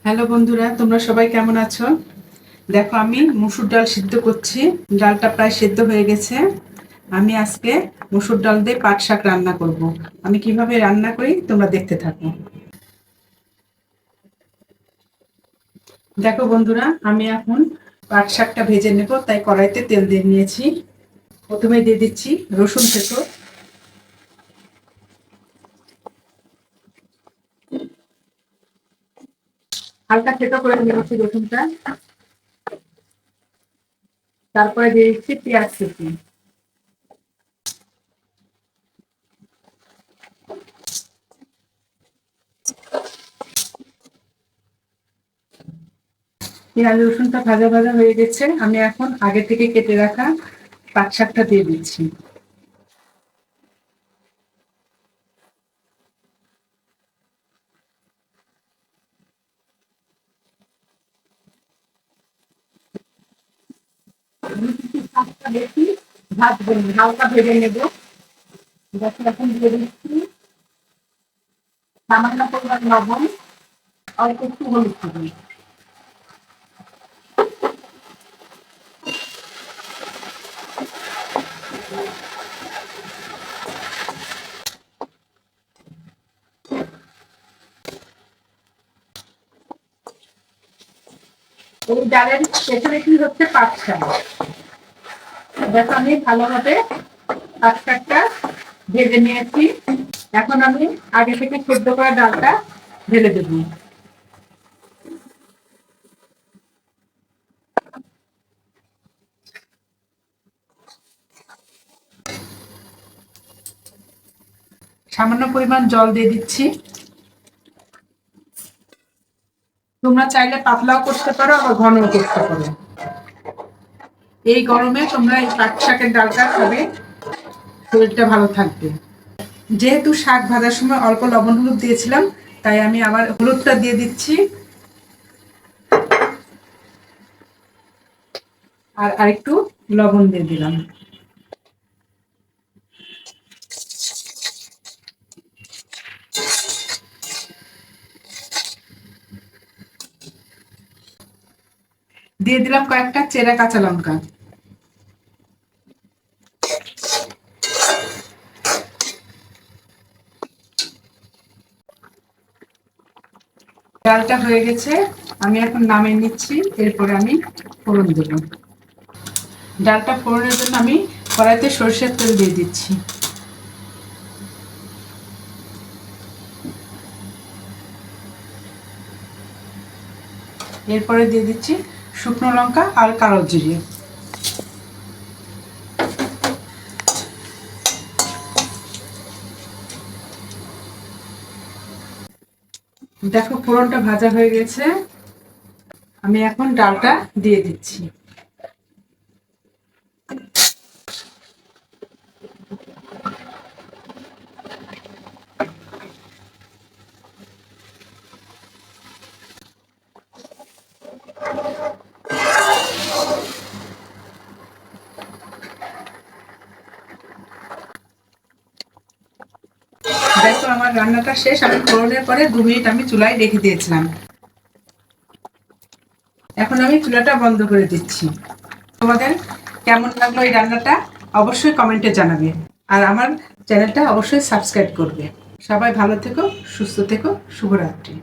Hello বন্ধুরা, তোমরা সবাই কেমন আছো? দেখো, আমি মসুর ডাল সিদ্ধ করছি। ডালটা প্রায় সিদ্ধ হয়ে গেছে। আমি আজকে মসুর ডাল দিয়ে পাট শাক রান্না করব। আমি কিভাবে রান্না করি তোমরা দেখতে থাকো। দেখো বন্ধুরা, আমি এখন পাট শাকটা ভেজে নেব, তাই কড়াইতে তেল দিয়ে নিয়েছি। প্রথমে দিয়ে দিচ্ছি রসুন থেতো। হালকা থেতো করে নিয়েছি রসুনটা। তারপরে দিয়ে দিচ্ছি পেঁয়াজ কুচি। পেঁয়াজ রসুনটা ভাজা ভাজা হয়ে গেছে। আমি এখন আগে থেকে কেটে রাখা পাট শাকটা দিয়ে দিচ্ছি। শাকটা বেশি ভাজবো না, হালকা ভেজে নেবো। এখন দিয়ে দিচ্ছি সামান্য পরিমাণ লবণ, অল্প একটু হলুদ দিবি। এই ডালের স্পেশালিটি হচ্ছে পাট শাক। দেখো, আমি ভালোভাবে পাট শাকটা ভেজে নিয়েছি। এখন আমি আগে থেকে সেদ্ধ করা ডালটা ঢেলে দেবো। সামান্য পরিমাণ জল দিয়ে দিচ্ছি। তোমরা চাইলে পাতলাও করতে পারো, আবার ঘনও করতে পারো। এই গরমে তোমরা এই পাট শাকের ডালটা খাবে, শরীরটা ভালো থাকবে। যেহেতু শাক ভাজার সময় অল্প লবণ হলুদ দিয়েছিলাম, তাই আমি আবার হলুদটা দিয়ে দিচ্ছি। আর আরেকটু লবণ দিয়ে দিলাম। দিয়ে দিলাম কয়েকটা চেরা কাঁচা লঙ্কা। ডালটা হয়ে গেছে, আমি এখন নামিয়ে নিচ্ছি। এরপরে আমি ফোড়ন দেব। ডালটা ফোড়নের জন্য আমি কড়াইতে সরষের তেল দিয়ে দিচ্ছি। এরপরে দিয়ে দিচ্ছি শুকনো লঙ্কা আর কালো জিরে। দেখো, ফোড়নটা ভাজা হয়ে গেছে। আমি এখন ডালটা দিয়ে দিচ্ছি। দেখো, আমার রান্নাটা শেষ। আমি ফোড়নের পরে 2 মিনিট আমি চুলায় রেখে দিয়েছিলাম। এখন আমি চুলাটা বন্ধ করে দিচ্ছি। তোমাদের কেমন লাগলো এই রান্নাটা অবশ্যই কমেন্টে জানাবে। আর আমার চ্যানেলটা অবশ্যই সাবস্ক্রাইব করবে। সবাই ভালো থেকো, সুস্থ থেকো। শুভরাত্রি।